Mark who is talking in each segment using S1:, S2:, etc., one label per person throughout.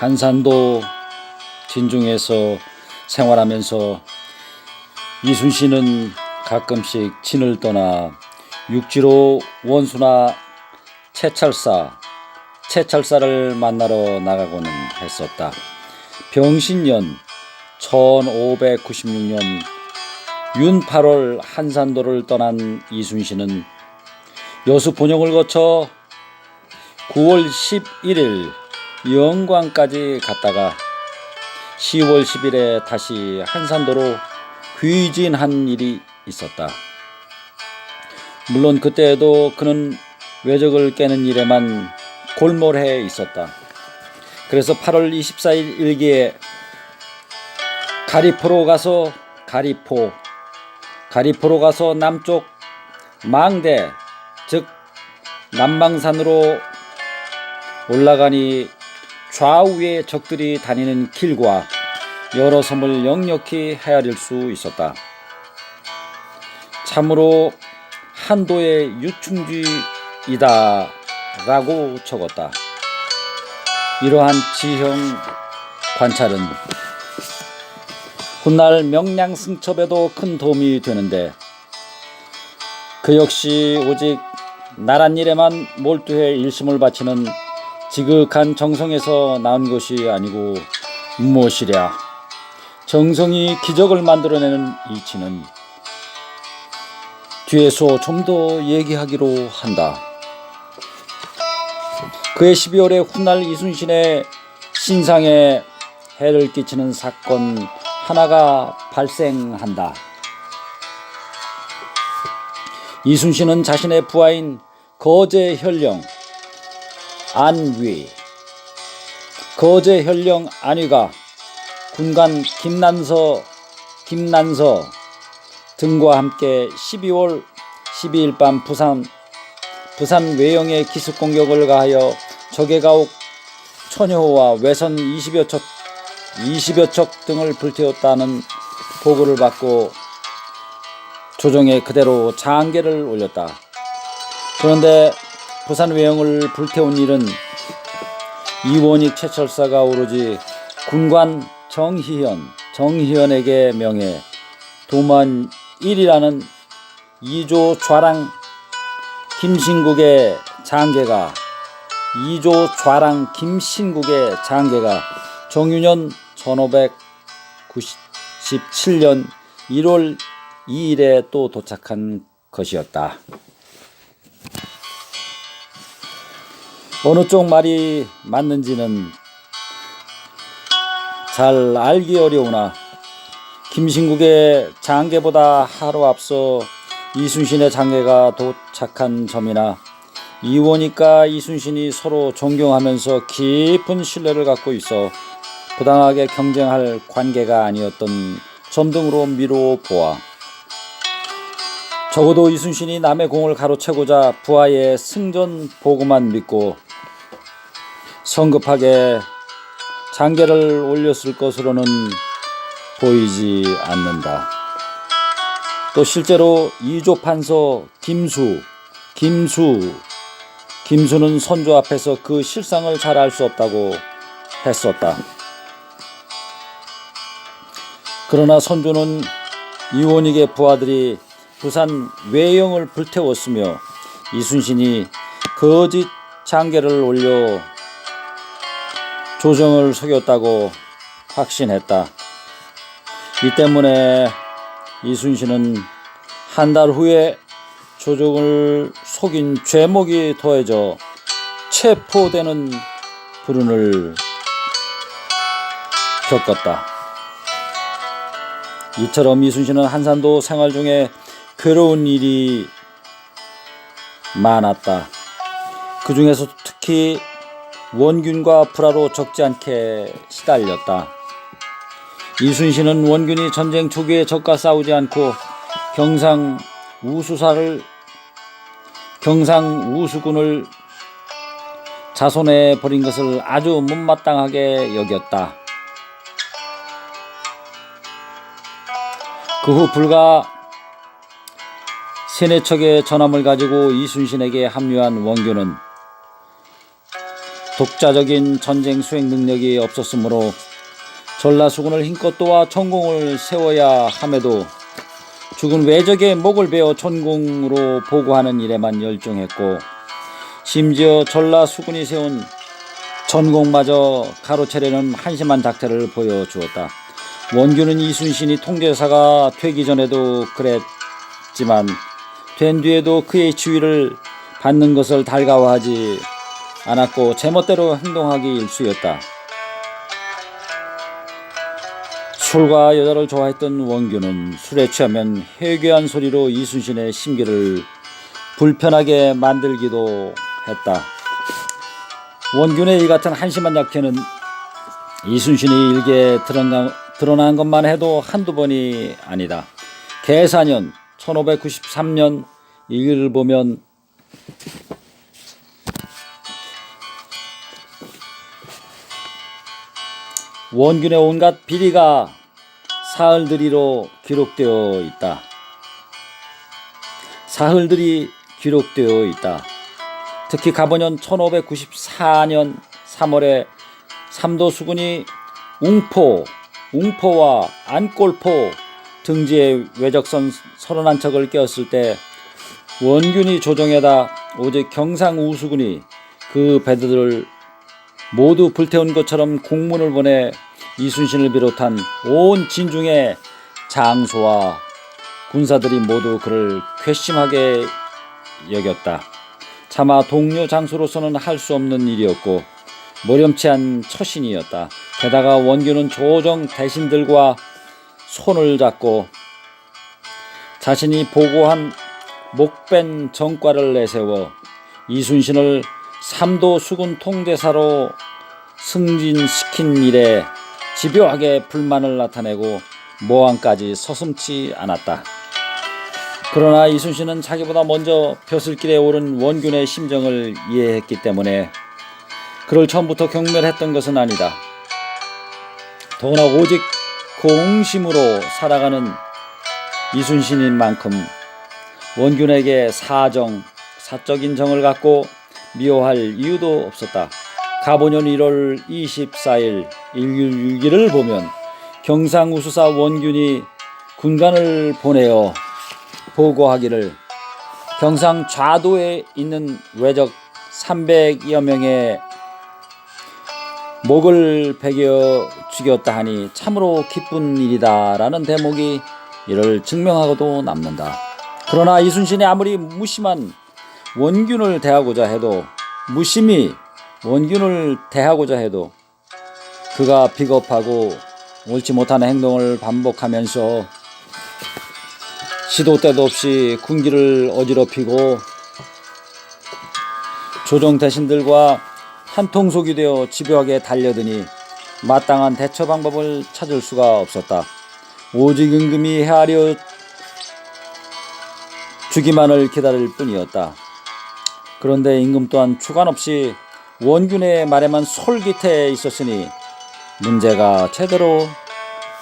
S1: 한산도 진중에서 생활하면서 이순신은 가끔씩 진을 떠나 육지로 원수나 채찰사를 만나러 나가고는 했었다. 병신년 1596년 윤 8월 한산도를 떠난 이순신은 여수 본영을 거쳐 9월 11일 영광까지 갔다가 10월 10일에 다시 한산도로 귀진한 일이 있었다. 물론 그때에도 그는 외적을 깨는 일에만 골몰해 있었다. 그래서 8월 24일 일기에 가리포로 가서 남쪽 망대 즉 남방산으로 올라가니 좌우에 적들이 다니는 길과 여러 섬을 역력히 헤아릴 수 있었다. 참으로 한도의 유충지이다 라고 적었다. 이러한 지형 관찰은 훗날 명량승첩에도 큰 도움이 되는데 그 역시 오직 나란 일에만 몰두해 일심을 바치는 지극한 정성에서 나온 것이 아니고 무엇이랴. 정성이 기적을 만들어내는 이치는 뒤에서 좀 더 얘기하기로 한다. 그해 12월에 훗날 이순신의 신상에 해를 끼치는 사건 하나가 발생한다. 이순신은 자신의 부하인 거제현령 안위가 군관 김난서 등과 함께 12월 12일 밤 부산 외영에 기습 공격을 가하여 적의 가옥 천여호와 외선 20여 척 등을 불태웠다는 보고를 받고 조정에 그대로 장계를 올렸다. 그런데 부산 외영을 불태운 일은 이원익 채철사가 오로지 군관 정희현에게 명해 도만 1이라는 2조 좌랑 김신국의 장계가 정유년 1597년 1월 2일에 또 도착한 것이었다. 어느 쪽 말이 맞는지는 잘 알기 어려우나 김신국의 장계보다 하루 앞서 이순신의 장계가 도착한 점이나 이원익과 이순신이 서로 존경하면서 깊은 신뢰를 갖고 있어 부당하게 경쟁할 관계가 아니었던 점 등으로 미루어 보아 적어도 이순신이 남의 공을 가로채고자 부하의 승전 보고만 믿고 성급하게 장계를 올렸을 것으로는 보이지 않는다. 또 실제로 2조 판서 김수는 선조 앞에서 그 실상을 잘 알 수 없다고 했었다. 그러나 선조는 이원익의 부하들이 부산 외영을 불태웠으며 이순신이 거짓 장계를 올려 조정을 속였다고 확신했다. 이 때문에 이순신은 한 달 후에 조정을 속인 죄목이 더해져 체포되는 불운을 겪었다. 이처럼 이순신은 한산도 생활 중에 괴로운 일이 많았다. 그 중에서 특히 원균과 불화로 적지 않게 시달렸다. 이순신은 원균이 전쟁 초기에 적과 싸우지 않고 경상우수군을 자손해 버린 것을 아주 못마땅하게 여겼다. 그 후 불과 3-4척의 전함을 가지고 이순신에게 합류한 원균은 독자적인 전쟁 수행 능력이 없었으므로 전라수군을 힘껏 도와 전공을 세워야 함에도 죽은 외적의 목을 베어 전공으로 보고하는 일에만 열중했고, 심지어 전라수군이 세운 전공마저 가로채려는 한심한 작태를 보여주었다. 원균은 이순신이 통제사가 되기 전에도 그랬지만 된 뒤에도 그의 지위를 받는 것을 달가워하지 않았고 제멋대로 행동하기 일쑤였다. 술과 여자를 좋아했던 원균은 술에 취하면 해괴한 소리로 이순신의 심기를 불편하게 만들기도 했다. 원균의 이 같은 한심한 약해는 이순신이 일기에 드러난 것만 해도 한두 번이 아니다. 계사년 1593년 일기를 보면 원균의 온갖 비리가 사흘들이로 기록되어 있다. 사흘들이 기록되어 있다. 특히 가보년 1594년 3월에 삼도수군이 웅포와 안골포 등지에 외적선 31척을 깨었을 때 원균이 조정에다 오직 경상우수군이 그 배들을 모두 불태운 것처럼 공문을 보내 이순신을 비롯한 온 진중의 장수와 군사들이 모두 그를 괘씸하게 여겼다. 차마 동료 장수로서는 할 수 없는 일이었고 모렴치한 처신이었다. 게다가 원균은 조정 대신들과 손을 잡고 자신이 보고한 목벤 정과를 내세워 이순신을 삼도 수군 통제사로 승진시킨 일에 집요하게 불만을 나타내고 모함까지 서슴지 않았다. 그러나 이순신은 자기보다 먼저 벼슬길에 오른 원균의 심정을 이해했기 때문에 그를 처음부터 경멸했던 것은 아니다. 더구나 오직 공심으로 살아가는 이순신인 만큼 원균에게 사적인 정을 갖고 미워할 이유도 없었다. 가보년 1월 24일 일률일기를 보면 경상우수사 원균이 군관을 보내어 보고하기를 경상 좌도에 있는 외적 300여 명의 목을 베겨 죽였다 하니 참으로 기쁜 일이다 라는 대목이 이를 증명하고도 남는다. 그러나 이순신이 아무리 무심히 원균을 대하고자 해도 그가 비겁하고 옳지 못한 행동을 반복하면서 시도 때도 없이 군기를 어지럽히고 조정 대신들과 한통속이 되어 집요하게 달려드니 마땅한 대처 방법을 찾을 수가 없었다. 오직 임금이 헤아려 주기만을 기다릴 뿐이었다. 그런데 임금 또한 주관 없이 원균의 말에만 솔깃해 있었으니 문제가 제대로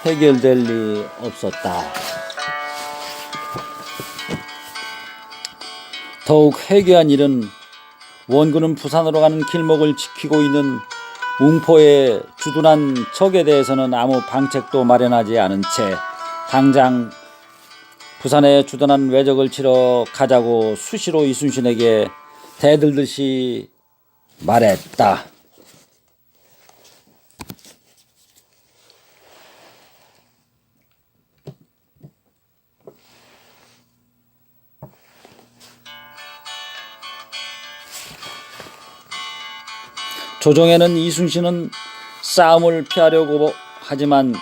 S1: 해결될 리 없었다. 더욱 해괴한 일은 원군은 부산으로 가는 길목을 지키고 있는 웅포에 주둔한 적에 대해서는 아무 방책도 마련하지 않은 채 당장 부산에 주둔한 외적을 치러 가자고 수시로 이순신에게 대들듯이 말했다. 조정에는 이순신은 싸움을 피하려고 하지만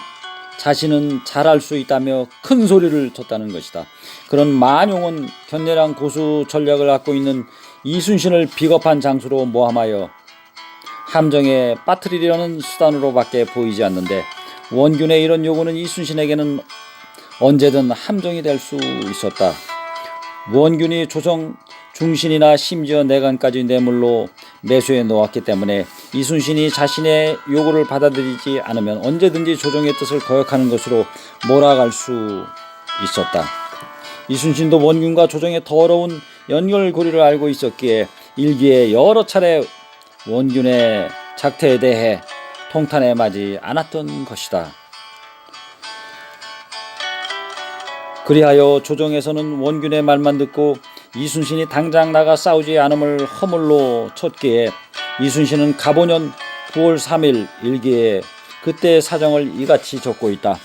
S1: 자신은 잘할 수 있다며 큰 소리를 쳤다는 것이다. 그런 만용은 견례랑 고수 전략을 갖고 있는 이순신을 비겁한 장수로 모함하여 함정에 빠뜨리려는 수단으로밖에 보이지 않는데 원균의 이런 요구는 이순신에게는 언제든 함정이 될 수 있었다. 원균이 조정 중신이나 심지어 내관까지 뇌물로 매수해 놓았기 때문에 이순신이 자신의 요구를 받아들이지 않으면 언제든지 조정의 뜻을 거역하는 것으로 몰아갈 수 있었다. 이순신도 원균과 조정의 더러운 연결고리를 알고 있었기에 일기에 여러 차례 원균의 작태에 대해 통탄해 마지 않았던 것이다. 그리하여 조정에서는 원균의 말만 듣고 이순신이 당장 나가 싸우지 않음을 허물로 쳤기에 이순신은 갑오년 9월 3일 일기에 그때의 사정을 이같이 적고 있다.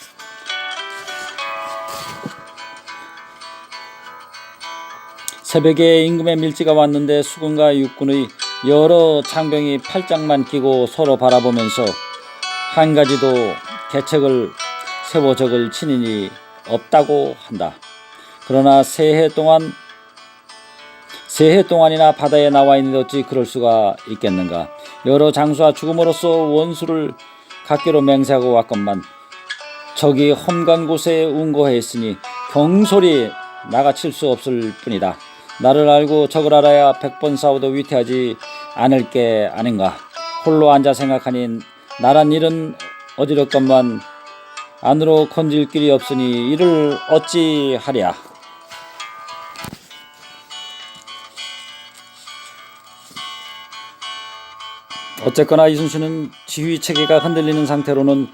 S1: 새벽에 임금의 밀지가 왔는데 수군과 육군의 여러 장병이 팔짱만 끼고 서로 바라보면서 한 가지도 계책을 세워 적을 친인이 없다고 한다. 그러나 새해 동안이나 바다에 나와 있는데 어찌 그럴 수가 있겠는가. 여러 장수와 죽음으로써 원수를 각기로 맹세하고 왔건만 적이 험간 곳에 운거했으니 경솔히 나가칠 수 없을 뿐이다. 나를 알고 적을 알아야 100번 싸워도 위태하지 않을 게 아닌가. 홀로 앉아 생각하니 나란 일은 어지럽건만 안으로 건질 길이 없으니 이를 어찌하랴. 어쨌거나 이순신은 지휘체계가 흔들리는 상태로는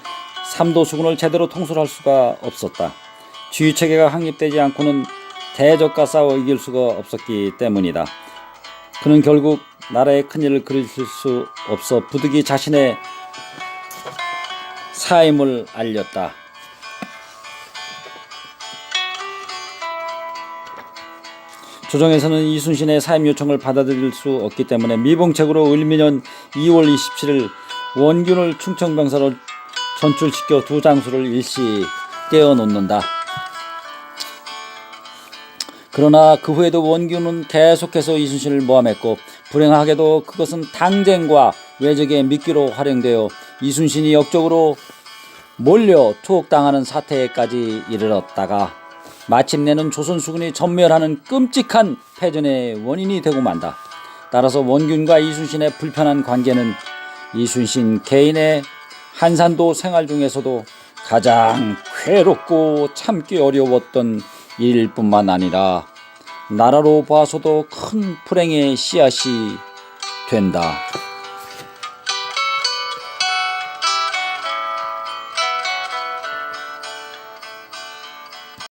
S1: 삼도수군을 제대로 통솔할 수가 없었다. 지휘체계가 확립되지 않고는 대적과 싸워 이길 수가 없었기 때문이다. 그는 결국 나라의 큰일을 그칠 수 없어 부득이 자신의 사임을 알렸다. 조정에서는 이순신의 사임 요청을 받아들일 수 없기 때문에 미봉책으로 을미년 2월 27일 원균을 충청병사로 전출시켜 두 장수를 일시 떼어놓는다. 그러나 그 후에도 원균은 계속해서 이순신을 모함했고 불행하게도 그것은 당쟁과 외적의 미끼로 활용되어 이순신이 역적으로 몰려 투옥당하는 사태까지 이르렀다가 마침내는 조선수군이 전멸하는 끔찍한 패전의 원인이 되고 만다. 따라서 원균과 이순신의 불편한 관계는 이순신 개인의 한산도 생활 중에서도 가장 괴롭고 참기 어려웠던 일일 뿐만 아니라 나라로 봐서도 큰 불행의 씨앗이 된다.